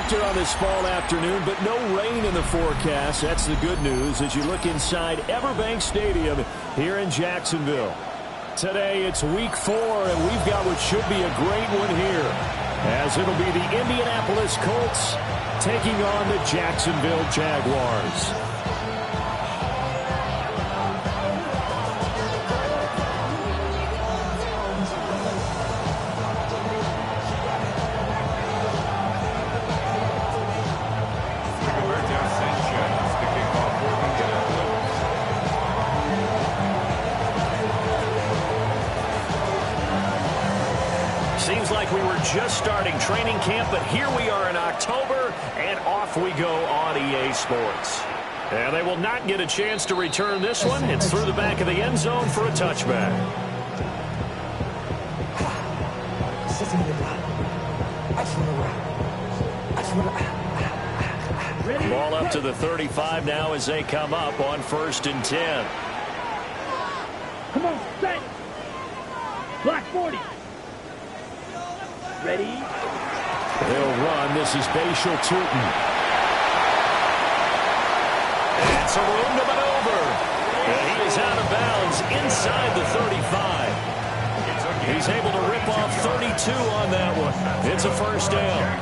factor on this fall afternoon, but no rain in the forecast. That's the good news as you look inside Everbank Stadium here in Jacksonville. Today it's week 4, and we've got what should be a great one here, as it'll be the Indianapolis Colts taking on the Jacksonville Jaguars. Seems like we were just starting training camp, but here we are in October, and off we go on EA Sports. And they will not get a chance to return this one. It's through the back of the end zone for a touchback. Ball up to the 35 now as they come up on 1st and 10. Come on, set. Block 40. Ready? They'll run. This is Bashal Tutin. It's a room to maneuver. And he is out of bounds inside the 35. He's able to rip off 32 on that one. It's a first down.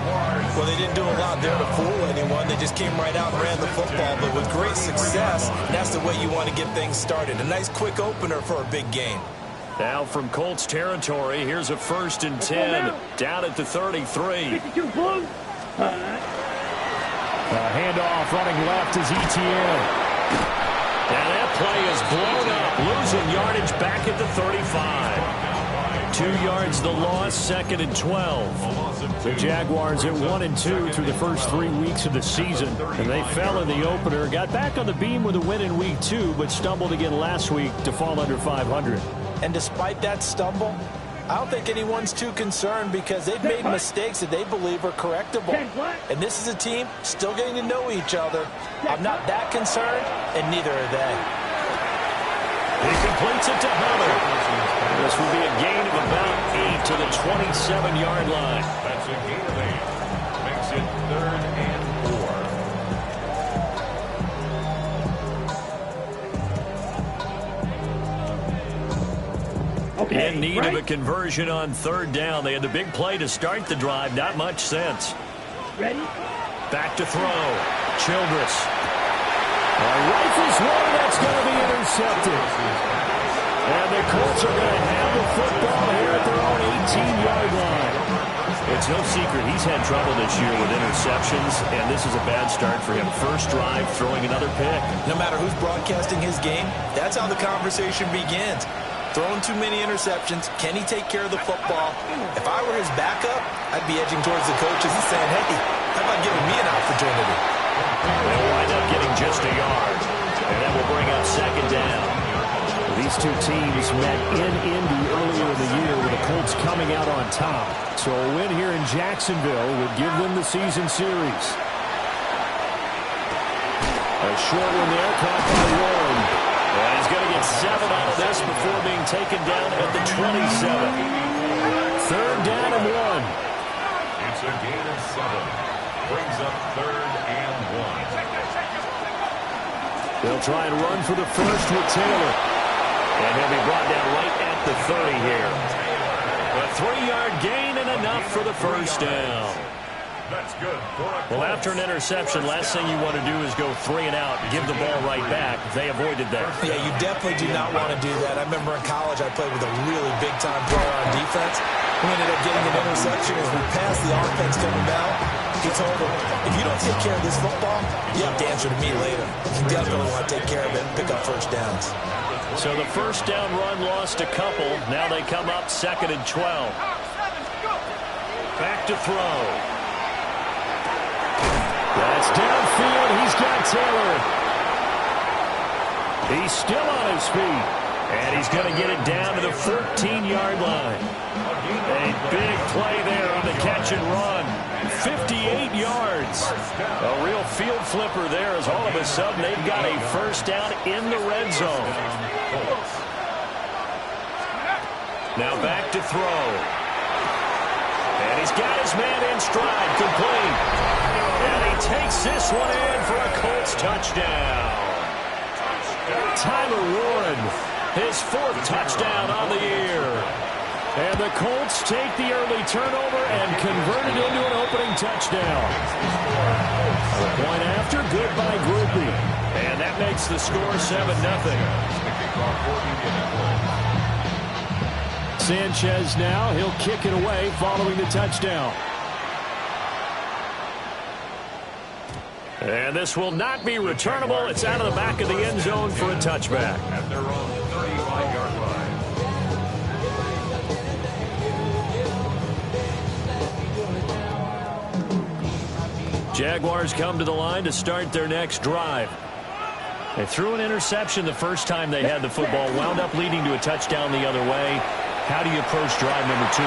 Well, they didn't do a lot there to fool anyone. They just came right out and ran the football, but with great success. That's the way you want to get things started. A nice quick opener for a big game. Now from Colts territory, here's a 1st and 10 down at the 33. 52 Blues. Handoff running left is Etienne. And that play is blown up, losing yardage back at the 35. 2 yards the loss, 2nd and 12. The Jaguars at 1-2 through the first 3 weeks of the season, and they fell in the opener. Got back on the beam with a win in week 2, but stumbled again last week to fall under 500. And despite that stumble, I don't think anyone's too concerned because they've made mistakes that they believe are correctable. And this is a team still getting to know each other. I'm not that concerned, and neither are they. He completes it to Hunter. This will be a gain of about 8 to the 27-yard line. That's a gain of 8. Makes it 3rd and 4. In need of a conversion on 3rd down. They had the big play to start the drive. Not much sense. Ready? Back to throw. Childress. Rifles one. That's going to be intercepted. And the Colts are going to have the football here at their own 18-yard line. It's no secret he's had trouble this year with interceptions, and this is a bad start for him. First drive, throwing another pick. No matter who's broadcasting his game, that's how the conversation begins. Throwing too many interceptions. Can he take care of the football? If I were his backup, I'd be edging towards the coaches and saying, hey, how about giving me an opportunity? They'll wind up getting just a yard, and that will bring up 2nd down. These two teams met in Indy earlier in the year with the Colts coming out on top. So a win here in Jacksonville would give them the season series. A short one there, caught by Warren. And he's going to get 7 out of this before being taken down at the 27. 3rd down and 1. It's a gain of 7. Brings up 3rd and 1. They'll try and run for the first with Taylor. And he'll be brought down right at the 30 here. A 3-yard gain and enough for the first down. That's good. Well, after an interception, last thing you want to do is go 3 and out, give the ball right back. They avoided that. Yeah, you definitely do not want to do that. I remember in college I played with a really big-time player on defense. We ended up getting an interception as we passed the offense coming down. He told him, if you don't take care of this football, you have to answer to me later. You definitely want to take care of it and pick up first downs. So the first down run lost a couple. Now they come up 2nd and 12. Back to throw. That's downfield. He's got Taylor. He's still on his feet. And he's going to get it down to the 14-yard line. A big play there on the catch and run. 58 yards. A real field flipper there as all of a sudden they've got a first down in the red zone. Now back to throw. And he's got his man in stride, complete. Puts this one in for a Colts touchdown. Tyler Warren, his 4th touchdown on the year. And the Colts take the early turnover and convert it into an opening touchdown. The point after, good by Grupe. And that makes the score 7-0. Sanchez now, he'll kick it away following the touchdown. And this will not be returnable. It's out of the back of the end zone for a touchback. At their own 35-yard line. Jaguars come to the line to start their next drive. They threw an interception the first time they had the football, wound up leading to a touchdown the other way. How do you approach drive number 2?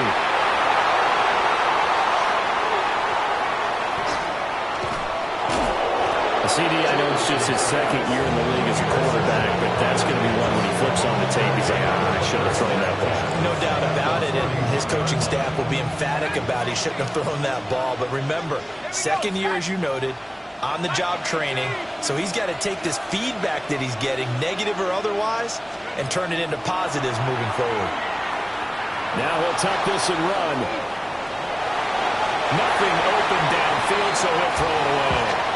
CD, I know it's just his 2nd year in the league as a quarterback, but that's going to be one when he flips on the tape. He's like, I should have thrown that ball. No doubt about it, and his coaching staff will be emphatic about he shouldn't have thrown that ball. But remember, 2nd year, as you noted, on-the-job training, so he's got to take this feedback that he's getting, negative or otherwise, and turn it into positives moving forward. Now he'll tuck this and run. Nothing open downfield, so he'll throw it away.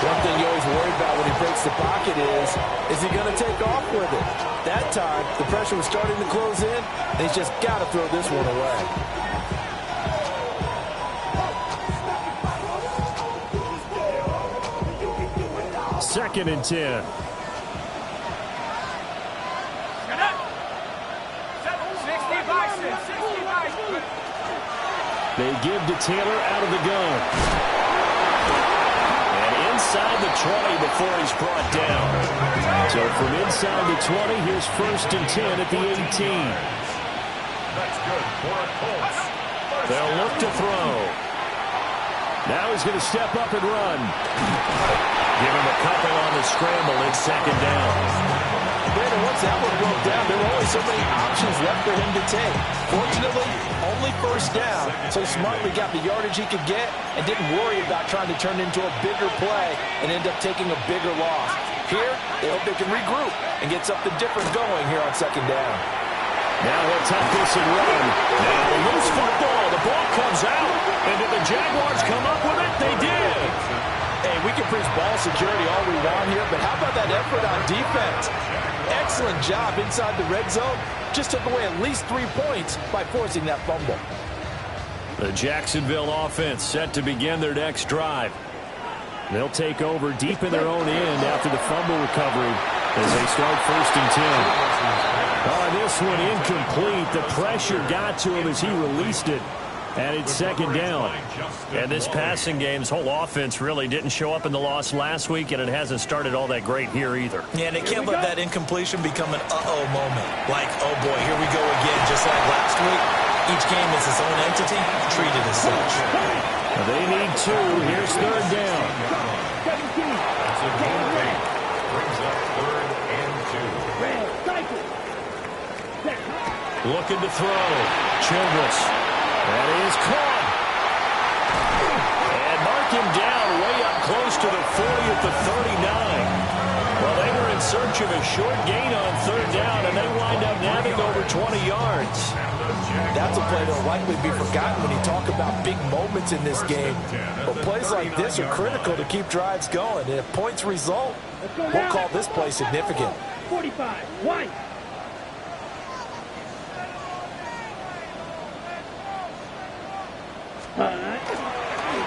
One thing you always worry about when he breaks the pocket is he going to take off with it? That time, the pressure was starting to close in, and he's just got to throw this one away. Second and 10. They give to Taylor out of the gun. And inside the 20 before he's brought down. So from inside the 20, here's 1st and 10 at the 18. That's good for a Colts. They'll look to throw. Now he's going to step up and run. Give him a couple on the scramble. It's 2nd down. Brandon, once that one broke down, there were only so many options left for him to take. Fortunately, only 1st down, so he smartly got the yardage he could get and didn't worry about trying to turn it into a bigger play and end up taking a bigger loss. Here, they hope they can regroup and get something different going here on 2nd down. Now he'll tuck this and run. Now loose football. The ball comes out. And did the Jaguars come up with it? They did. Hey, we can preach ball security all we want here, but how about that effort on defense? Excellent job inside the red zone. Just took away at least 3 points by forcing that fumble. The Jacksonville offense set to begin their next drive. They'll take over deep in their own end after the fumble recovery as they start 1st and 10. Oh, this one incomplete. The pressure got to him as he released it. And it's 2nd down. And this passing game's whole offense really didn't show up in the loss last week, and it hasn't started all that great here either. Yeah, and they can't let that incompletion become an uh-oh moment. Like, oh boy, here we go again, just like last week. Each game is its own entity, treated as such. They need 2. Here's 3rd down. That's a good thing. Brings up 3rd and 2. Looking to throw. Childress. That is caught. And mark him down way up close to the 40 at the 39. Well, they were in search of a short gain on 3rd down, and they wind up nabbing over 20 yards. That's a play that will likely be forgotten when you talk about big moments in this game. But plays like this are critical to keep drives going. And if points result, we'll call this play significant. 45, White.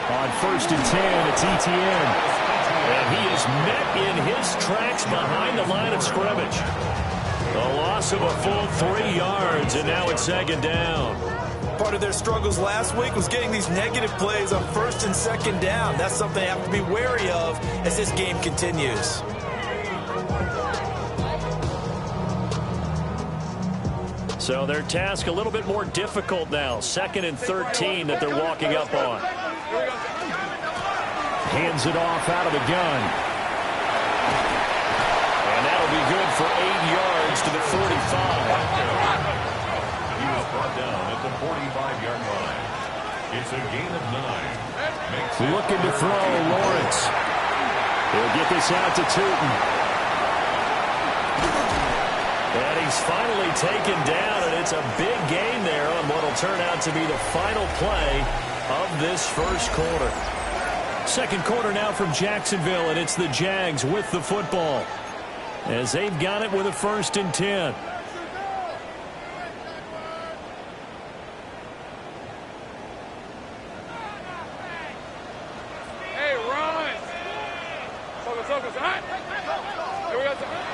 On 1st and 10, it's ETN. And he is met in his tracks behind the line of scrimmage. A loss of a full 3 yards, and now it's 2nd down. Part of their struggles last week was getting these negative plays on 1st and 2nd down. That's something they have to be wary of as this game continues. So their task a little bit more difficult now. 2nd and 13 that they're walking up on. Hands it off out of the gun. And that'll be good for 8 yards to the 45. He was brought down at the 45-yard line. It's a gain of 9. Looking to throw, Lawrence. He'll get this out to Tootin. And he's finally taken down, and it's a big gain there on what will turn out to be the final play of this first quarter. Second quarter now from Jacksonville, and it's the Jags with the football as they've got it with a 1st and 10.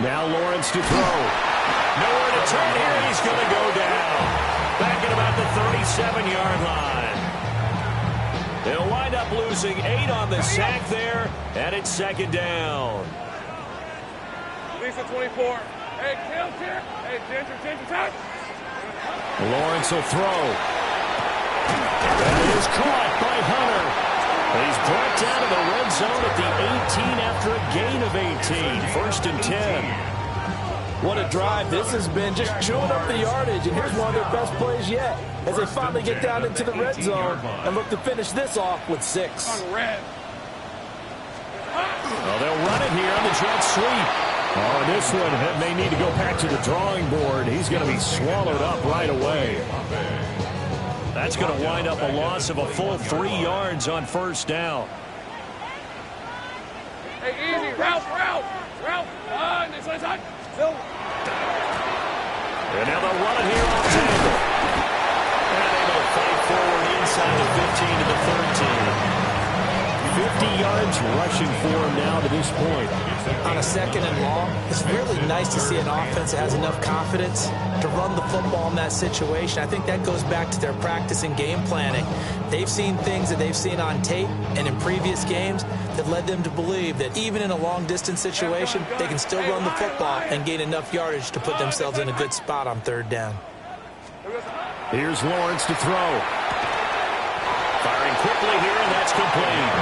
Now Lawrence to throw. Nowhere to turn here. He's going to go down. Back at about the 37-yard line. They'll wind up losing 8 on the sack there, and it's 2nd down. Lisa 24. Hey, Kale's here. Hey, Ginger, touch. Lawrence will throw. That is caught by Hunter. He's brought down to the red zone at the 18 after a gain of 18. 1st and 10. What a drive this has been, just chewing up the yardage, and here's one of their best plays yet as they finally get down into the red zone and look to finish this off with 6. Red. Well, they'll run it here on the jet sweep. Oh, this one may need to go back to the drawing board. He's going to be swallowed up right away. That's going to wind up a loss of a full 3 yards on 1st down. Hey, easy. Route. This one's on. And now they'll run it here off tackle. And able to fight forward inside the 15 to the 13. 50 yards rushing for him now to this point. On a 2nd and long, it's really nice to see an offense that has enough confidence to run the football in that situation. I think that goes back to their practice and game planning. They've seen things that they've seen on tape and in previous games that led them to believe that even in a long-distance situation, they can still run the football and gain enough yardage to put themselves in a good spot on 3rd down. Here's Lawrence to throw. Firing quickly here, and that's complete.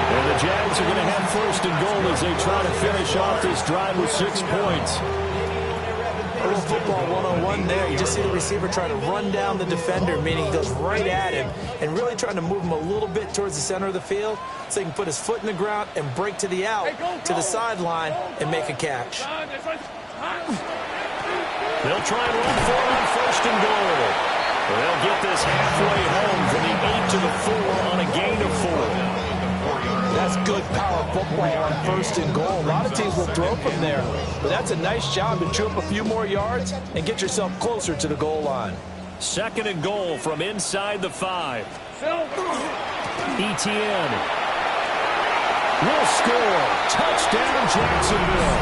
And the Jags are going to have 1st and goal as they try to finish off this drive with 6 points. A little football 101 there. You just see the receiver trying to run down the defender, meaning he goes right at him, and really trying to move him a little bit towards the center of the field so he can put his foot in the ground and break to the out, to the sideline, and make a catch. They'll try and run for it on 1st and goal. They'll get this halfway home from the 8 to the 4 on a gain of 4. That's good power football on 1st and goal. A lot of teams will throw from there, but that's a nice job to chew up a few more yards and get yourself closer to the goal line. 2nd and goal from inside the 5. Etienne will score. Touchdown, Jacksonville.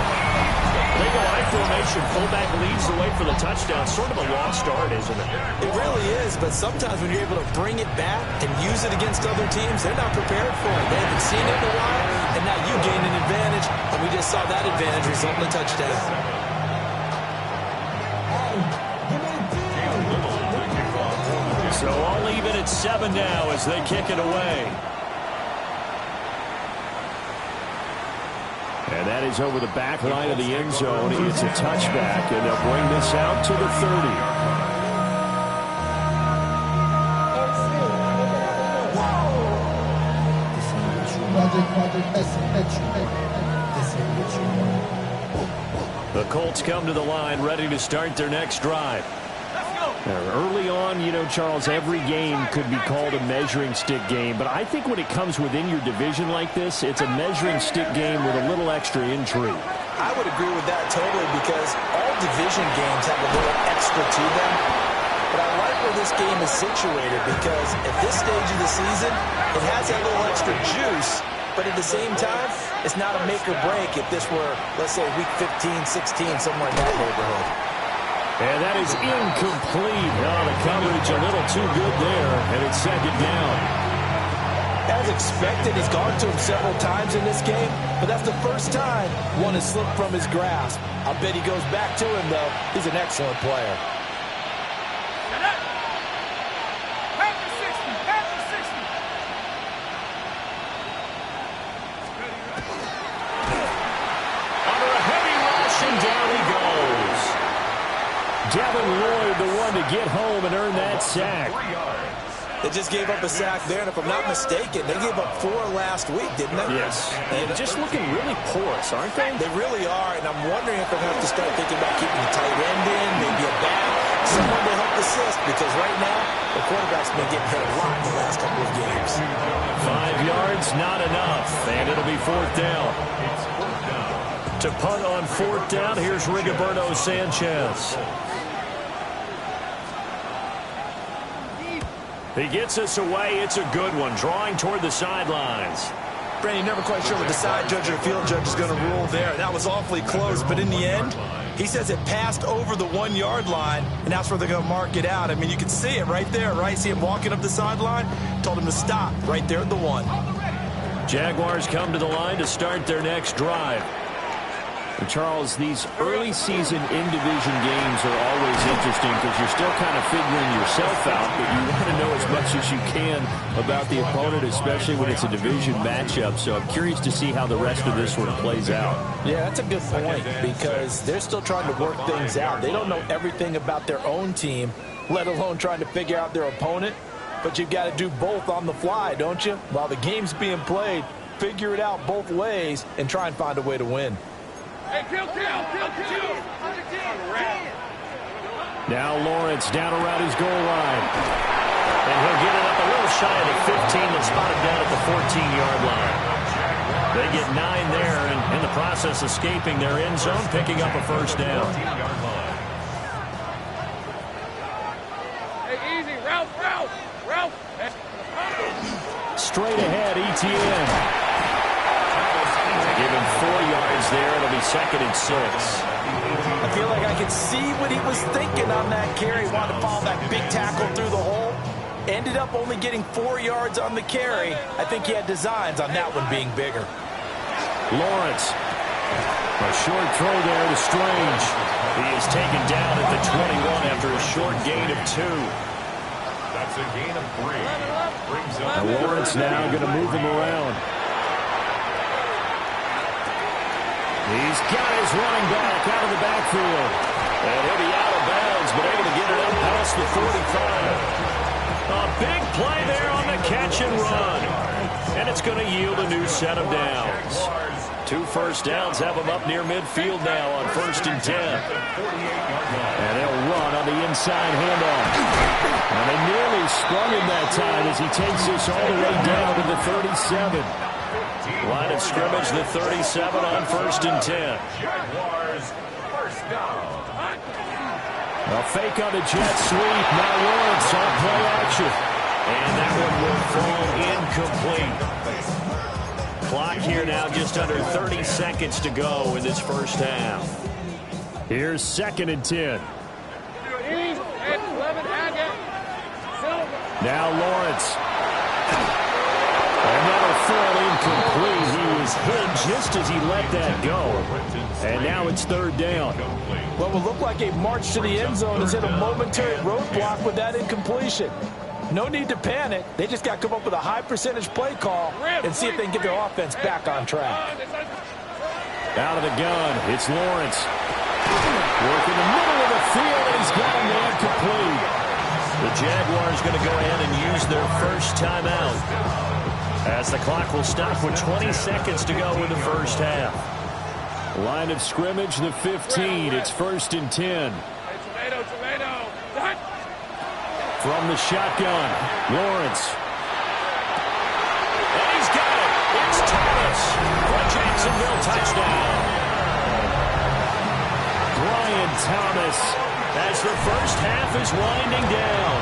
They go I formation. Fullback leads the way for the touchdown. Sort of a lost start, isn't it? It really is, but sometimes when you're able to bring it back and use it against other teams, they're not prepared for it. They haven't seen it in a while, and now you gain an advantage, and we just saw that advantage result in a touchdown. So all even at 7 now as they kick it away. And that is over the back line of the end zone. It's a touchback, and they'll bring this out to the 30. The Colts come to the line, ready to start their next drive. Early on, you know, Charles, every game could be called a measuring stick game. But I think when it comes within your division like this, it's a measuring stick game with a little extra intrigue. I would agree with that totally because all division games have a little extra to them. But I like where this game is situated because at this stage of the season, it has that little extra juice. But at the same time, it's not a make or break if this were, let's say, week 15, 16, somewhere in that neighborhood. And that is incomplete. Oh, the coverage a little too good there, and it's 2nd down. As expected, he's gone to him several times in this game, but that's the first time one has slipped from his grasp. I bet he goes back to him, though. He's an excellent player. Under a heavy rush, and down he goes. Devin Lloyd, the one to get home and earn that sack. They just gave up a sack there, and if I'm not mistaken, they gave up 4 last week, didn't they? Yes. And just looking really porous, aren't they? They really are, and I'm wondering if they're going to have to start thinking about keeping the tight end in, maybe a back, someone to help assist, because right now, the quarterback's been getting hit a lot in the last couple of games. 5 yards, not enough, and it'll be 4th down. To punt on 4th down, here's Rigoberto Sanchez. He gets us away. It's a good one, drawing toward the sidelines. Brandon, you're never quite sure what the side judge or the field judge is going to rule there. That was awfully close, but in the end, he says it passed over the 1-yard line, and that's where they're going to mark it out. I mean, you can see it right there, right? See him walking up the sideline? Told him to stop right there at the 1. Jaguars come to the line to start their next drive. And Charles, these early season in-division games are always interesting because you're still kind of figuring yourself out, but you want to know as much as you can about the opponent, especially when it's a division matchup. So I'm curious to see how the rest of this one plays out. Yeah, that's a good point because they're still trying to work things out. They don't know everything about their own team, let alone trying to figure out their opponent. But you've got to do both on the fly, don't you? While the game's being played, figure it out both ways and try and find a way to win. Hey, kill. Now Lawrence down around his goal line. And he'll get it up a little shy of the 15 and spot him down at the 14-yard line. They get 9 there and in the process escaping their end zone, picking up a first down. Hey, easy. Ralph. Straight ahead, ETN. Give him 4 yards there. It'll be 2nd and 6. I feel like I could see what he was thinking on that carry. He wanted to follow that big tackle through the hole. Ended up only getting 4 yards on the carry. I think he had designs on that one being bigger. Lawrence. A short throw there to Strange. He is taken down at the 21 after a short gain of 2. That's a gain of 3. Brings up And Lawrence now going to move him around. He's got his running back out of the backfield. And he'll be out of bounds, but able to get it up past the 45. A big play there on the catch and run. And it's going to yield a new set of downs. 2 first downs have him up near midfield now on 1st and 10. And they'll run on the inside handoff. And they nearly sprung him that time as he takes this all the way down to the 37. Line of scrimmage, the 37 on 1st and 10. A fake on the jet sweep. Now Lawrence on play action. And that one will fall incomplete. Clock here now just under 30 seconds to go in this first half. Here's 2nd and 10. Now Lawrence. And that'll fall incomplete. He was hit just as he let that go. And now it's 3rd down. What will look like a march to the end zone is hit a momentary roadblock with that incompletion. No need to panic. They just got to come up with a high percentage play call and see if they can get their offense back on track. Out of the gun, it's Lawrence. Work in the middle of the field, and he's got him there complete. The Jaguars going to go ahead and use their first timeout, as the clock will stop with 20 seconds to go in the first half. Line of scrimmage, the 15. It's 1st and 10. Tomato. From the shotgun, Lawrence. And he's got it. It's Thomas for a Jacksonville touchdown. Brian Thomas as the first half is winding down.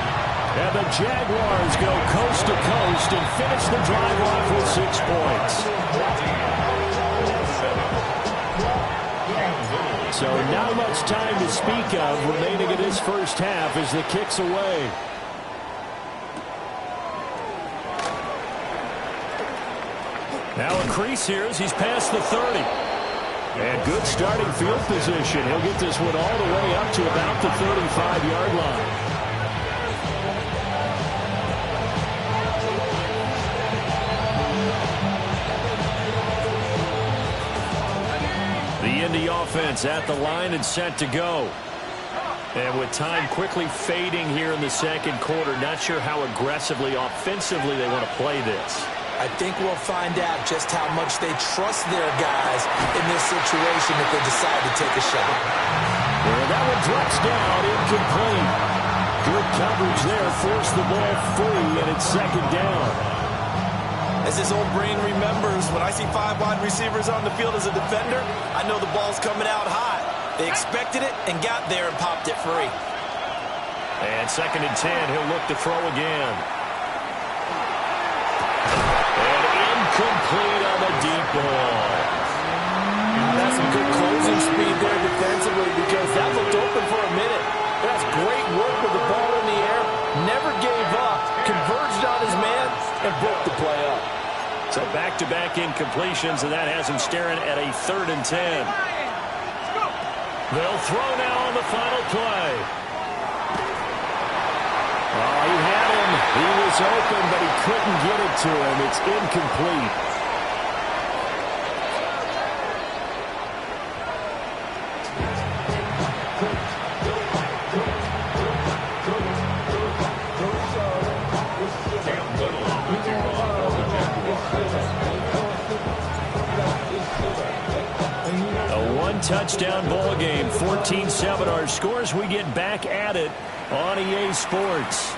And the Jaguars go coast to coast and finish the drive off with 6 points. So not much time to speak of remaining in this first half as the kick's away. Now a crease here as he's past the 30. And good starting field position. He'll get this one all the way up to about the 35-yard line. The Indy offense at the line and set to go. And with time quickly fading here in the second quarter, not sure how aggressively, offensively they want to play this. I think we'll find out just how much they trust their guys in this situation if they decide to take a shot. Well, that one drops down, incomplete. Good coverage there, forced the ball free, and it's second down. As his old brain remembers, when I see 5 wide receivers on the field as a defender, I know the ball's coming out hot. They expected it and got there and popped it free. And second and 10, he'll look to throw again. And incomplete on the deep ball. That's some good closing speed there defensively because that looked open for a minute. That's great work with the ball in the air. Never gave up. Converged on his man and broke the play up. So back-to-back incompletions, and that has him staring at a 3rd and 10. They'll throw now on the final play. Oh, he had him. He was open, but he couldn't get it to him. It's incomplete. Touchdown ball game, 14-7 our scores. We get back at it on EA Sports.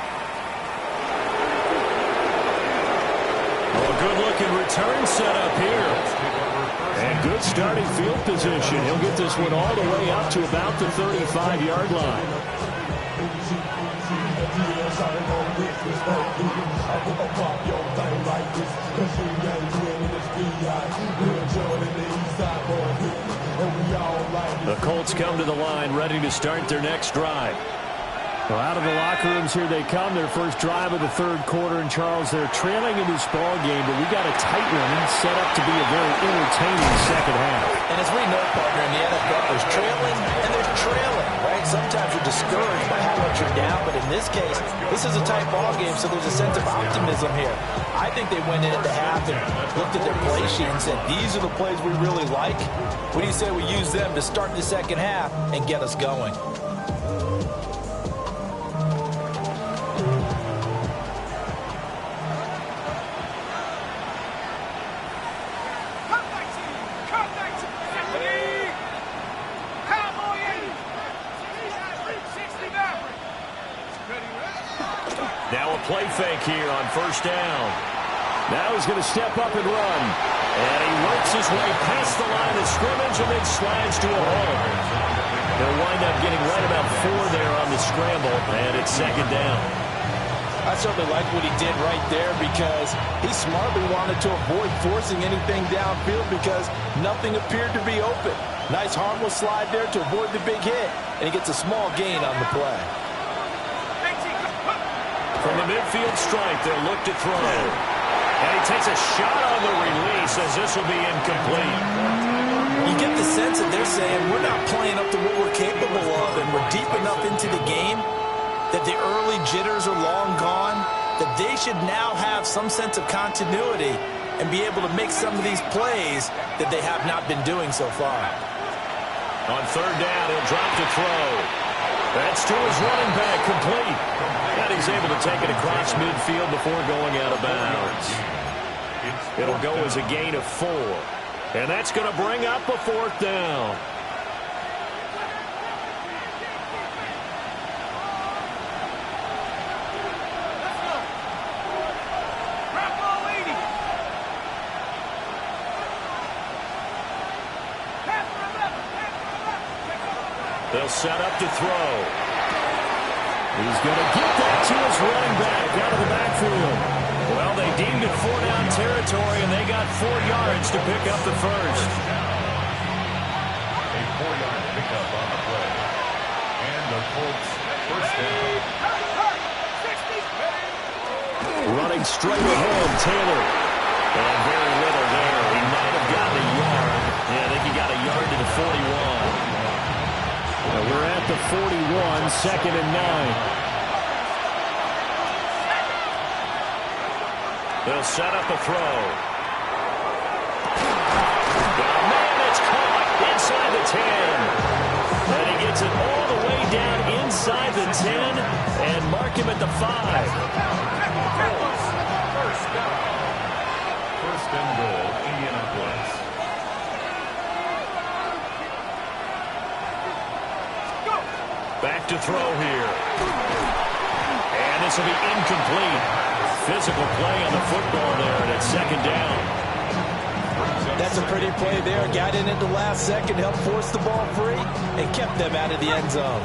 Oh, a good-looking return set up here. And good starting field position. He'll get this one all the way up to about the 35-yard line. The Colts come to the line, ready to start their next drive. Well, out of the locker rooms here they come, their first drive of the third quarter. And, Charles, they're trailing in this ball game, but we got a tight one set up to be a very entertaining second half. And as we know, partner, in the NFL, there's trailing and there's trailing, right? Sometimes you're discouraged by how much you're down, but in this case, this is a tight ball game, so there's a sense of optimism here. I think they went in at the half and looked at their play sheet and said, these are the plays we really like. What do you say we use them to start the second half and get us going? Now a play fake here on first down. Now he's going to step up and run. And he works his way past the line of scrimmage and then slides to a hole. He'll wind up getting right about 4 there on the scramble, and it's second down. I certainly like what he did right there because he smartly wanted to avoid forcing anything downfield because nothing appeared to be open. Nice harmless slide there to avoid the big hit, and he gets a small gain on the play. From the midfield stripe, they'll look to throw. And he takes a shot on the release as this will be incomplete. You get the sense that they're saying we're not playing up to what we're capable of, and we're deep enough into the game that the early jitters are long gone, that they should now have some sense of continuity and be able to make some of these plays that they have not been doing so far. On third down, he'll drop to throw. That's to his running back, complete. And he's able to take it across midfield before going out of bounds. It'll go as a gain of 4. And that's going to bring up a 4th down. They'll set up to throw. He's going to get that to his running back out of the backfield. Well, they deemed it 4-down territory, and they got 4 yards to pick up the first. A 4-yard pickup on the play. And the Colts first down. Running straight ahead, Taylor. And very little there. He might have gotten a yard. Yeah, I think he got a yard to the 41. We're at the 41, second and 9. They'll set up a throw. Oh, man, it's caught inside the 10. And he gets it all the way down inside inside the 10 and mark him at the 5. First and goal, Indianapolis. Back to throw here. And this will be incomplete. Physical play on the football there, and it's second down. That's a pretty play there. Got in at the last second, helped force the ball free, and kept them out of the end zone.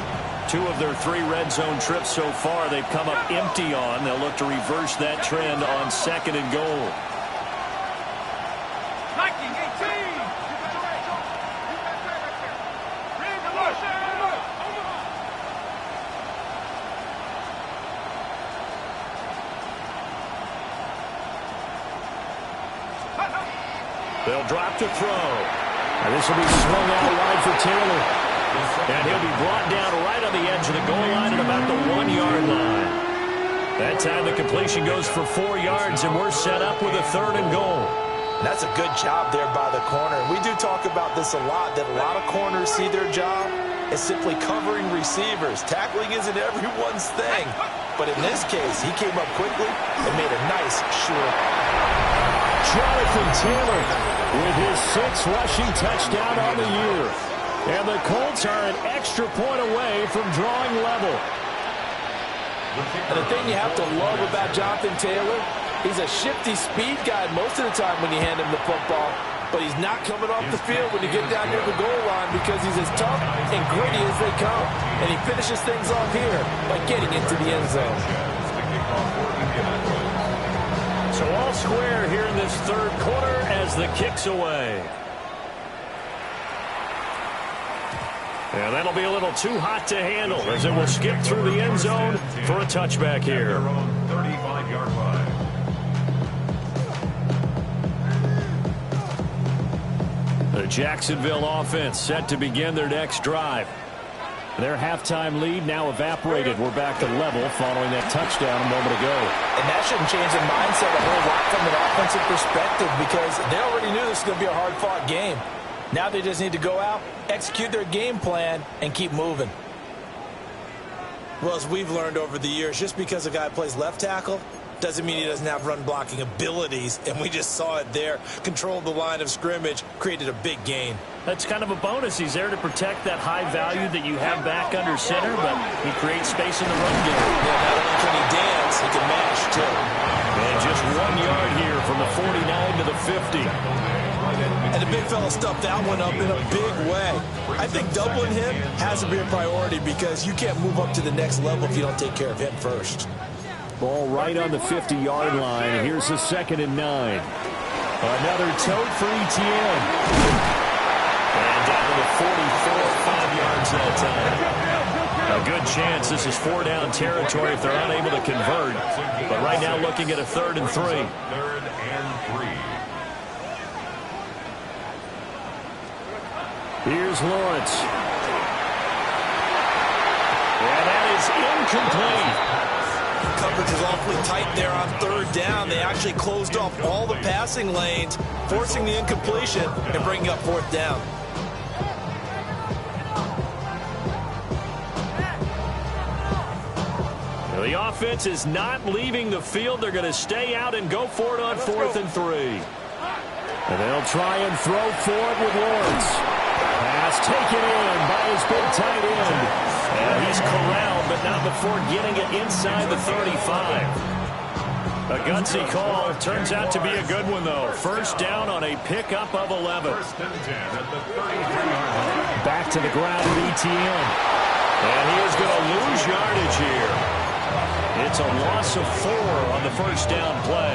2 of their 3 red zone trips so far, they've come up empty on. They'll look to reverse that trend on second and goal. They'll drop to throw. And this will be swung out wide for Taylor. And he'll be brought down right on the edge of the goal line at about the 1-yard line. That time the completion goes for 4 yards, and we're set up with a 3rd and goal. That's a good job there by the corner. We do talk about this a lot, that a lot of corners see their job as simply covering receivers. Tackling isn't everyone's thing. But in this case, he came up quickly and made a nice, short. Jonathan Taylor with his 6th rushing touchdown on the year. And the Colts are an extra point away from drawing level. And the thing you have to love about Jonathan Taylor, he's a shifty speed guy most of the time when you hand him the football. But he's not coming off the field when you get down near the goal line because he's as tough and gritty as they come. And he finishes things off here by getting into the end zone. So all square here in this 3rd quarter as the kick's away. And that'll be a little too hot to handle as it will skip through the end zone for a touchback here. Their own 35-yard line. The Jacksonville offense set to begin their next drive. Their halftime lead now evaporated. We're back to level following that touchdown a moment ago. And that shouldn't change the mindset a whole lot from an offensive perspective because they already knew this was going to be a hard-fought game. Now they just need to go out, execute their game plan, and keep moving. Well, as we've learned over the years, just because a guy plays left tackle doesn't mean he doesn't have run-blocking abilities, and we just saw it there. Controlled the line of scrimmage, created a big gain. That's kind of a bonus. He's there to protect that high value that you have back under center, but he creates space in the run game. Yeah, not only can he dance, he can mash, too. And just 1 yard here from the 49 to the 50. And the big fella stuffed that one up in a big way. I think doubling him has to be a priority because you can't move up to the next level if you don't take care of him first. Ball right on the 50-yard line. Here's the 2nd and 9. Another tote for Etienne. And down to the 44, 5 yards that time. A good chance this is 4-down territory if they're unable to convert. But right now looking at a 3rd and 3. 3rd and 3. Here's Lawrence. And that is incomplete. Coverage is awfully tight there on 3rd down. They actually closed off all the passing lanes, forcing the incompletion and bringing up 4th down. The offense is not leaving the field. They're going to stay out and go for it on 4th and 3. And they'll try and throw for it with Lawrence. Pass taken in by his big tight end. And he's corralled, but not before getting it inside the 35. A gutsy call. Turns out to be a good one, though. 1st down on a pickup of 11. 1st and 10 at the 33-yard line. Back to the ground with Etienne. And he is going to lose yardage here. It's a loss of 4 on the 1st down play.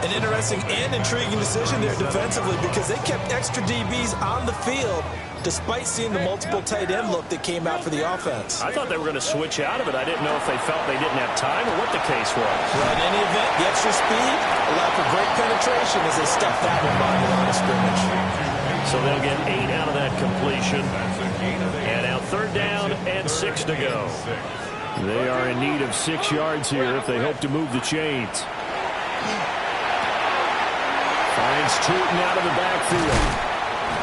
An interesting and intriguing decision there defensively because they kept extra DBs on the field despite seeing the multiple tight end look that came out for the offense. I thought they were going to switch out of it. I didn't know if they felt they didn't have time or what the case was. Well, in any event, the extra speed allowed for great penetration as they stuffed that one by the line of scrimmage. So they'll get 8 out of that completion. And now 3rd down and 6 to go. They are in need of 6 yards here if they hope to move the chains. Finds Tootin out of the backfield.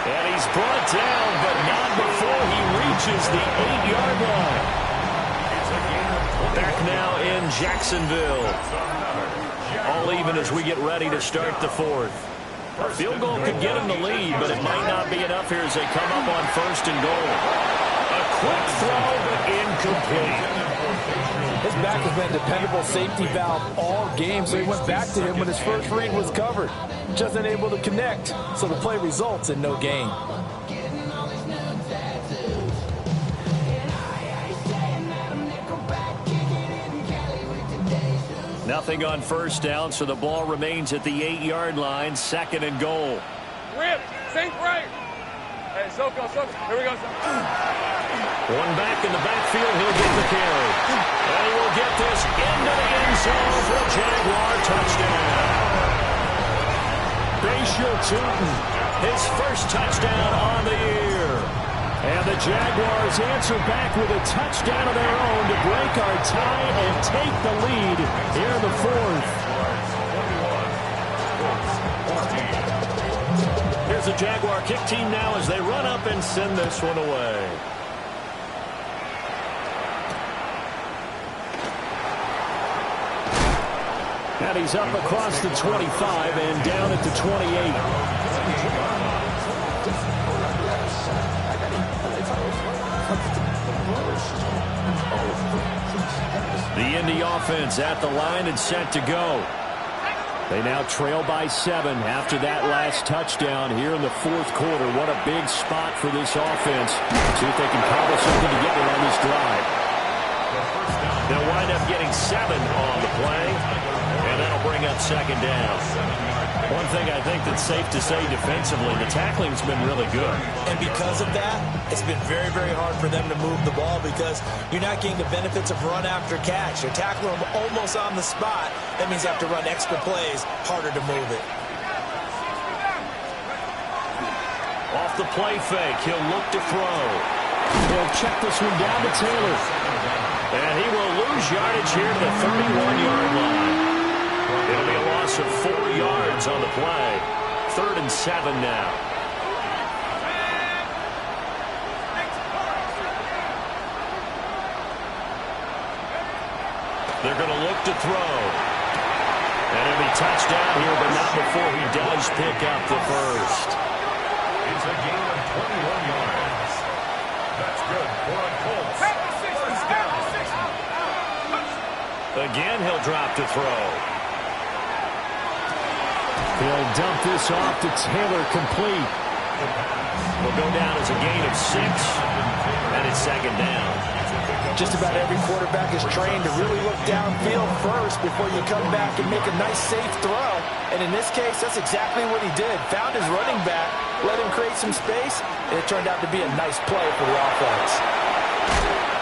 And he's brought down, but not before he reaches the 8-yard line. Back now in Jacksonville. All even as we get ready to start the fourth. A field goal could get them the lead, but it might not be enough here as they come up on 1st and goal. A quick throw, but incomplete. His back has been a dependable safety valve all game, so he went back to him when his first read was covered. Just unable to connect, so the play results in no gain. Nothing on 1st down, so the ball remains at the 8-yard line, 2nd and goal. Rip, sink right. Hey, Soko. Here we go, Soko. One back in the backfield, he'll get the carry. And he will get this into the end zone for a Jaguar touchdown. Bashir Tootin, his first touchdown on the year. And the Jaguars answer back with a touchdown of their own to break our tie and take the lead here in the fourth. Here's the Jaguar kick team now as they run up and send this one away. And he's up across the 25 and down at the 28. The Indy offense at the line and set to go. They now trail by 7 after that last touchdown here in the fourth quarter. What a big spot for this offense. See if they can cobble something together on this drive. They'll wind up getting 7 on the play, and that'll bring up 2nd down. One thing I think that's safe to say defensively, the tackling's been really good. And because of that, it's been very, very hard for them to move the ball because you're not getting the benefits of run after catch. You're tackling them almost on the spot. That means you have to run extra plays, harder to move it. Off the play fake, he'll look to throw. He'll check this one down to Taylor. And he will lose yardage here to the 31-yard line. It'll be a loss of 4 yards on the play. 3rd and 7 now. They're going to look to throw. And it'll be touchdown here, but not before he does pick up the first. It's a gain of 21 yards. That's good for a Colts. First down. Again, he'll drop to throw. He'll dump this off to Taylor, complete. Will go down as a gain of 6, and it's 2nd down. Just about every quarterback is trained to really look downfield first before you come back and make a nice, safe throw. And in this case, that's exactly what he did. Found his running back, let him create some space, and it turned out to be a nice play for the offense.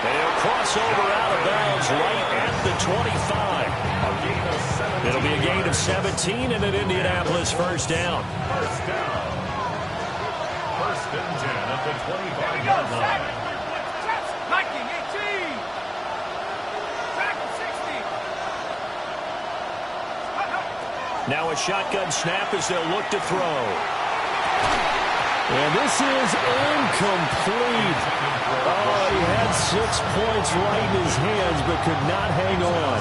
And he'll cross over out of bounds right at the 25. It'll be a gain of 17 and an Indianapolis first down. First down. 1st and 10 at the 25-yard line. Hiking 18. Tackle 60. Now a shotgun snap as they'll look to throw. And this is incomplete. Oh, he had 6 points right in his hands, but could not hang on.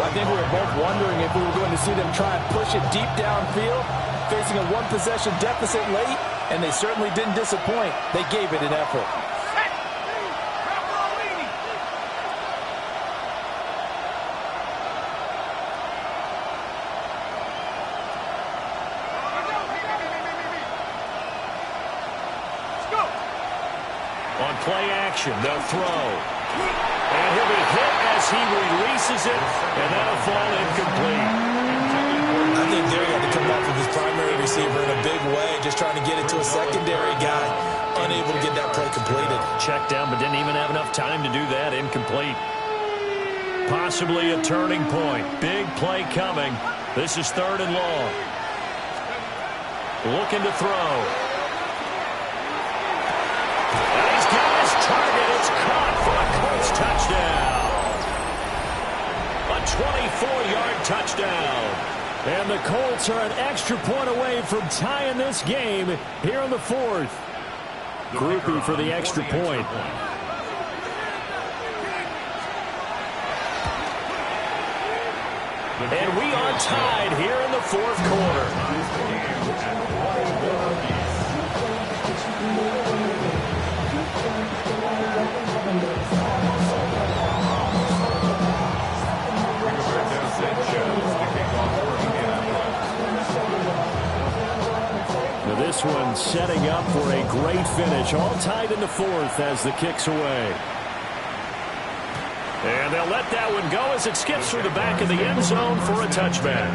I think we were both wondering if we were going to see them try and push it deep downfield, facing a 1-possession deficit late, and they certainly didn't disappoint. They gave it an effort. On play action, they'll throw. And he'll be hit as he releases it, and that'll fall incomplete. I think there he had to come off of his primary receiver in a big way, just trying to get it to a secondary guy, unable to get that play completed. Checked down, but didn't even have enough time to do that. Incomplete. Possibly a turning point. Big play coming. This is 3rd and long. Looking to throw. And he's got his target. It's caught for a Colts touchdown. A 24-yard touchdown. And the Colts are an extra point away from tying this game here in the fourth. Groupie for the extra point. And we are tied here in the fourth quarter. Now this one setting up for a great finish. All tied in the fourth as the kick's away. And they'll let that one go as it skips through the back of the end zone for a touchback.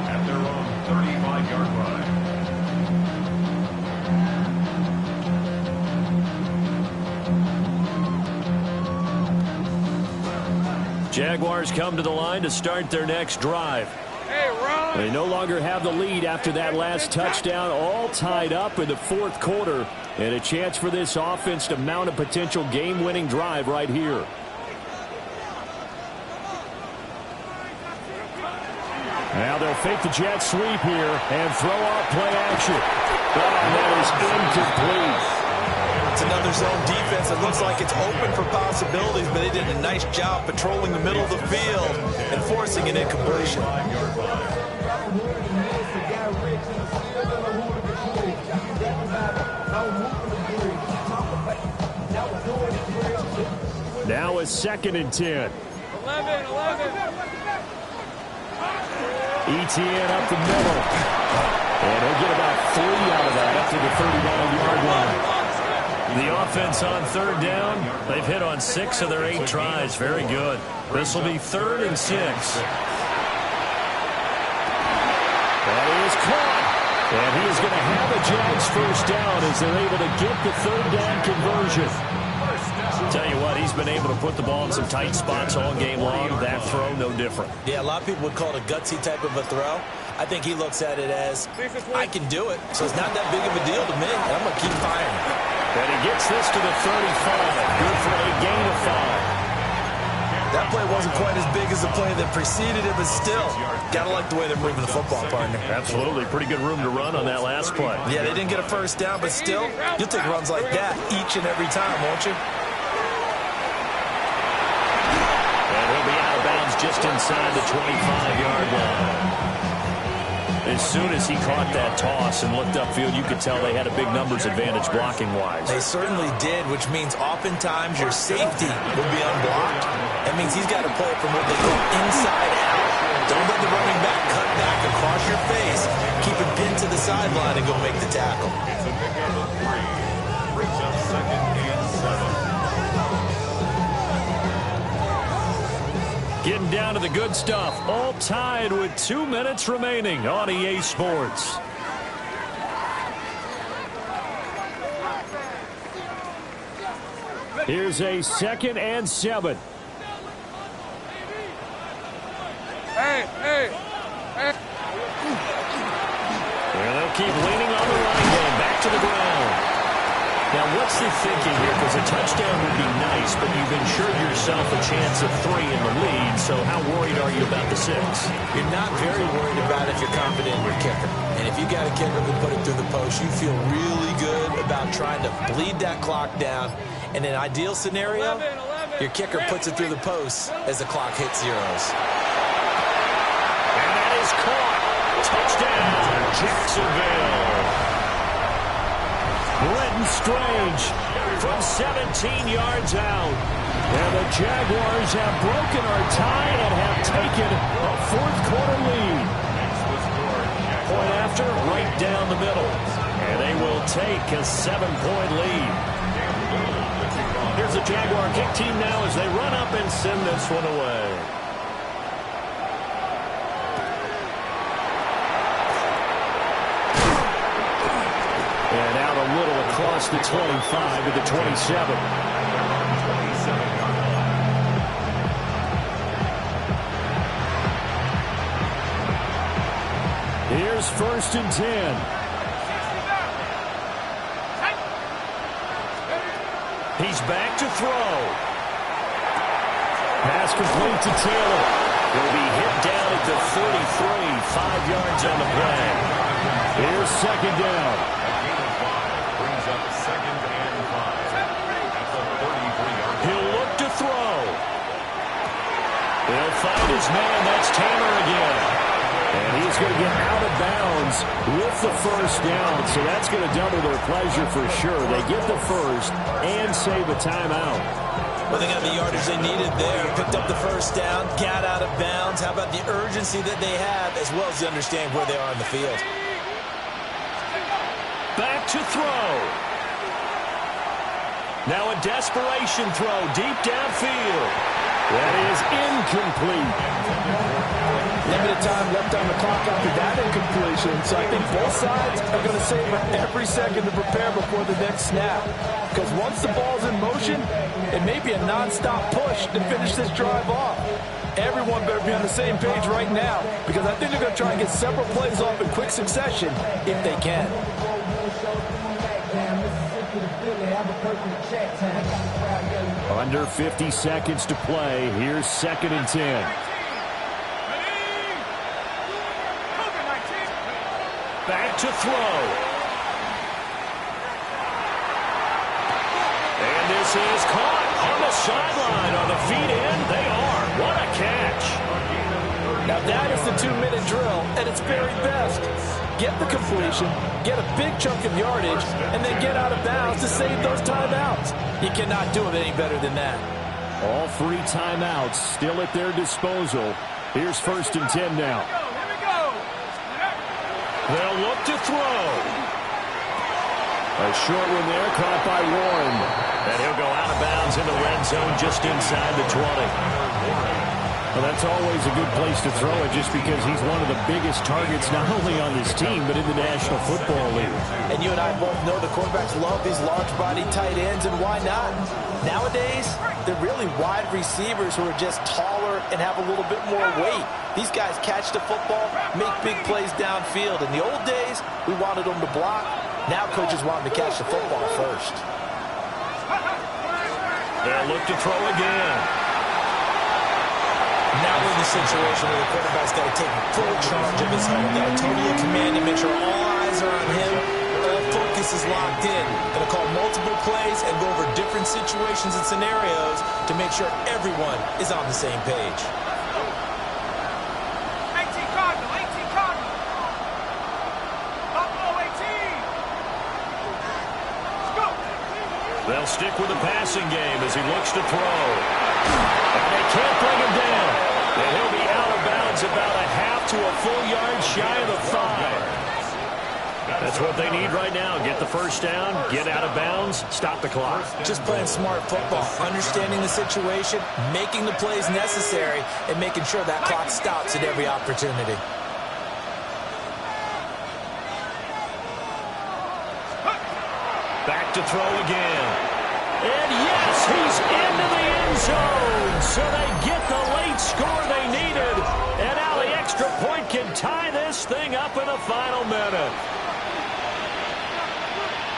At their own 35-yard line. Jaguars come to the line to start their next drive. Hey, run! They no longer have the lead after that last touchdown, all tied up in the fourth quarter. And a chance for this offense to mount a potential game-winning drive right here. Now they'll fake the jet sweep here and throw out play action. Oh, that is incomplete. It's another zone defense that looks like it's open for possibilities, but they did a nice job patrolling the middle of the field and forcing an incompletion. Now a 2nd and 10. 11. ETN up the middle. And he'll get about 3 out of that up to the 39-yard line. The offense on 3rd down. They've hit on 6 of their 8 tries. Very good. This will be 3rd and 6. That is caught. And he is going to have a Jags first down as they're able to get the 3rd down conversion. Tell you what, he's been able to put the ball in some tight spots all game long. That throw, no different. Yeah, a lot of people would call it a gutsy type of a throw. I think he looks at it as, I can do it, so it's not that big of a deal to me, and I'm going to keep firing. And he gets this to the 35. Good for a gain of 5. That play wasn't quite as big as the play that preceded it, but still, got to like the way they're moving the football, partner. Absolutely. Pretty good room to run on that last play. Yeah, they didn't get a first down, but still, you'll take runs like that each and every time, won't you? Just inside the 25-yard line. As soon as he caught that toss and looked upfield, you could tell they had a big numbers advantage blocking-wise. They certainly did, which means oftentimes your safety will be unblocked. That means he's got to play from what they call inside out. Don't let the running back cut back across your face. Keep it pinned to the sideline and go make the tackle. It's a big number 3. Brings up 2nd and 7. Getting down to the good stuff. All tied with 2 minutes remaining on EA Sports. Here's a 2nd and 7. Hey. And they'll keep leaning on the line game. Back to the ground. Now, what's the thinking here? Because a touchdown would be nice, but you've ensured yourself a chance of 3 in the lead, so how worried are you about the 6? You're not very worried about it if you're confident in your kicker. And if you got a kicker who put it through the post, you feel really good about trying to bleed that clock down. In an ideal scenario, your kicker puts it through the post as the clock hits zeros. And that is caught. Touchdown, Jacksonville. Brenton Strange from 17 yards out. And the Jaguars have broken our tie and have taken a fourth quarter lead. Point after, right down the middle. And they will take a 7-point lead. Here's the Jaguar kick team now as they run up and send this one away. And out a little across the 25 to the 27. Here's 1st and 10. He's back to throw. Pass complete to Taylor. He'll be hit down at the 33, 5 yards on the play. Here's 2nd down. Brings up 2nd and 5. At the 33-yard line. He'll look to throw. They'll find his man. That's Taylor again. And he's going to get out of bounds with the first down. So that's going to double their pleasure for sure. They get the first and save a timeout. Well, they got the yardage they needed there. Picked up the first down, got out of bounds. How about the urgency that they have, as well as the understanding where they are in the field. Back to throw. Now a desperation throw deep downfield. That is incomplete. Limited time left on the clock after that incompletion, so I think both sides are going to savor every second to prepare before the next snap. Because once the ball's in motion, it may be a non-stop push to finish this drive off. Everyone better be on the same page right now, because I think they're going to try and get several plays off in quick succession if they can. Under 50 seconds to play. Here's 2nd and 10. Back to throw. And this is caught on the sideline. On the feet in, they are. What a catch. Now that is the 2-minute drill at its very best. Get the completion, get a big chunk of yardage, and then get out of bounds to save those timeouts. You cannot do it any better than that. All 3 timeouts still at their disposal. Here's 1st and 10 now. They'll look to throw. A short one there, caught by Warren. And he'll go out of bounds in the red zone just inside the 20. Well, that's always a good place to throw it just because he's one of the biggest targets not only on this team but in the National Football League. And you and I both know the quarterbacks love these large-body tight ends, and why not? Nowadays, they're really wide receivers who are just taller and have a little bit more weight. These guys catch the football, make big plays downfield. In the old days, we wanted them to block. Now coaches want them to catch the football first. They'll look to throw again. Now we're in the situation where the quarterback's got to take full charge of his helmet. Got to totally command and make sure all eyes are on him. All focus is locked in. Got to call multiple plays and go over different situations and scenarios to make sure everyone is on the same page. 18 Cardinal, 18 Cardinal. Buffalo 18. Let's go. They'll stick with the passing game as he looks to throw. And they can't bring him down. And he'll be out of bounds about a half to a full yard shy of the 5. That's what they need right now. Get the first down, get out of bounds, stop the clock. Just playing smart football, understanding the situation, making the plays necessary, and making sure that clock stops at every opportunity. Back to throw again. And yes, he's into the end zone. So they get the late score they needed. And now the extra point can tie this thing up in the final minute.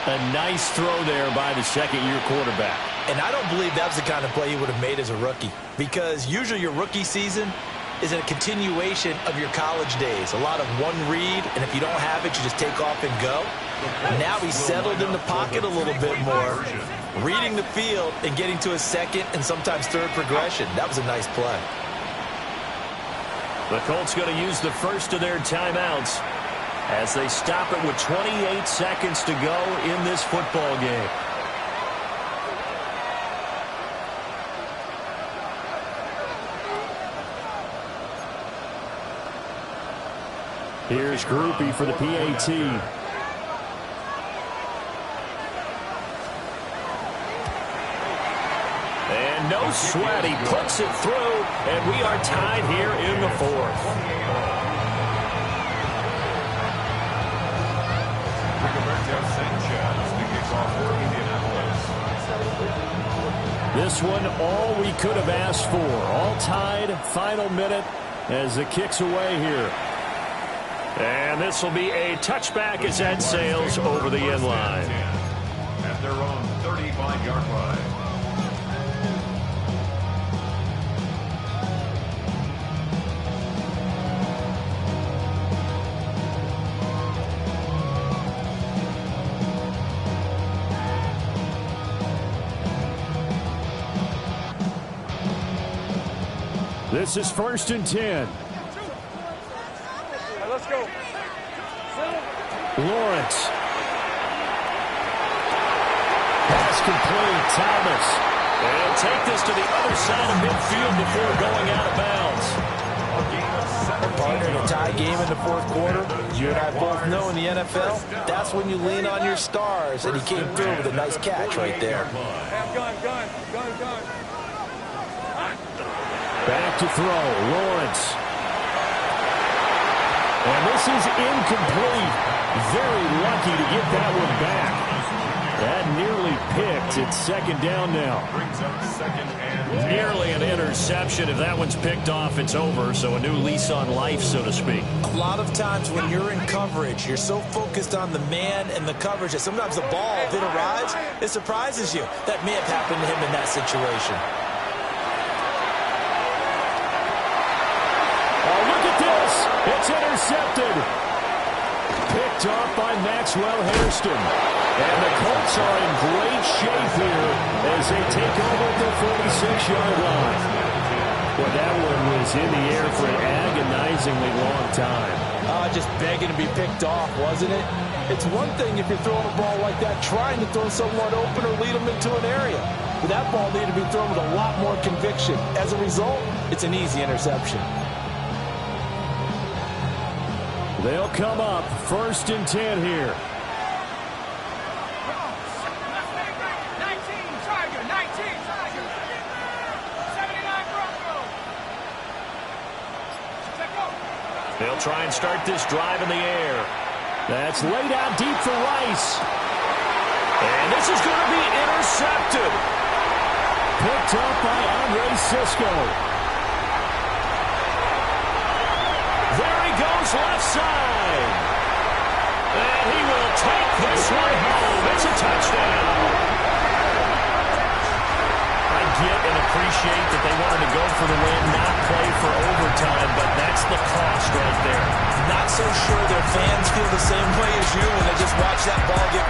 A nice throw there by the second-year quarterback. And I don't believe that was the kind of play he would have made as a rookie. Because usually your rookie season is a continuation of your college days. A lot of one read, and if you don't have it, you just take off and go. Now he's settled in the pocket a little bit more, reading the field and getting to a second and sometimes third progression. That was a nice play. The Colts going to use the first of their timeouts as they stop it with 28 seconds to go in this football game. Here's Grupe for the PAT. And no sweat, he puts it through, and we are tied here in the 4th. This one, all we could have asked for. All tied, final minute as the kick's away here. And this will be a touchback as that sails over the end line. At their own 35-yard line. This is 1st and 10. Right, let's go. Lawrence. Pass complete. Thomas. They'll take this to the other side of midfield before going out of bounds. Partner, in a tie game in the fourth quarter, you and I both know in the NFL, that's when you lean on your stars, and he came through with a nice catch right there. Gun. Back to throw. Lawrence. And this is incomplete. Very lucky to get that one back. That nearly picked. It's 2nd down now. Brings up 2nd and Nearly an interception. If that one's picked off, it's over. So a new lease on life, so to speak. A lot of times when you're in coverage, you're so focused on the man and the coverage that sometimes the ball, if it arrives, it surprises you. That may have happened to him in that situation. Oh, look at this. It's intercepted. Picked off by Maxwell Hairston. And the Colts are in great shape here as they take over at the 46-yard line. Well, that one was in the air for an agonizingly long time. Just begging to be picked off, wasn't it? It's one thing if you're throwing a ball like that, trying to throw someone open or lead them into an area. But that ball needed to be thrown with a lot more conviction. As a result, it's an easy interception. They'll come up 1st and 10 here. 19 Tiger. 79 Bronco. They'll try and start this drive in the air. That's laid out deep for Rice. And this is going to be intercepted. Picked up by Andre Cisco. There he goes left side. And he will take this one home. It's a touchdown. I get and appreciate that they wanted to go for the win, not play for overtime, but that's the cost right there. Not so sure their fans feel the same way as you when they just watch that ball get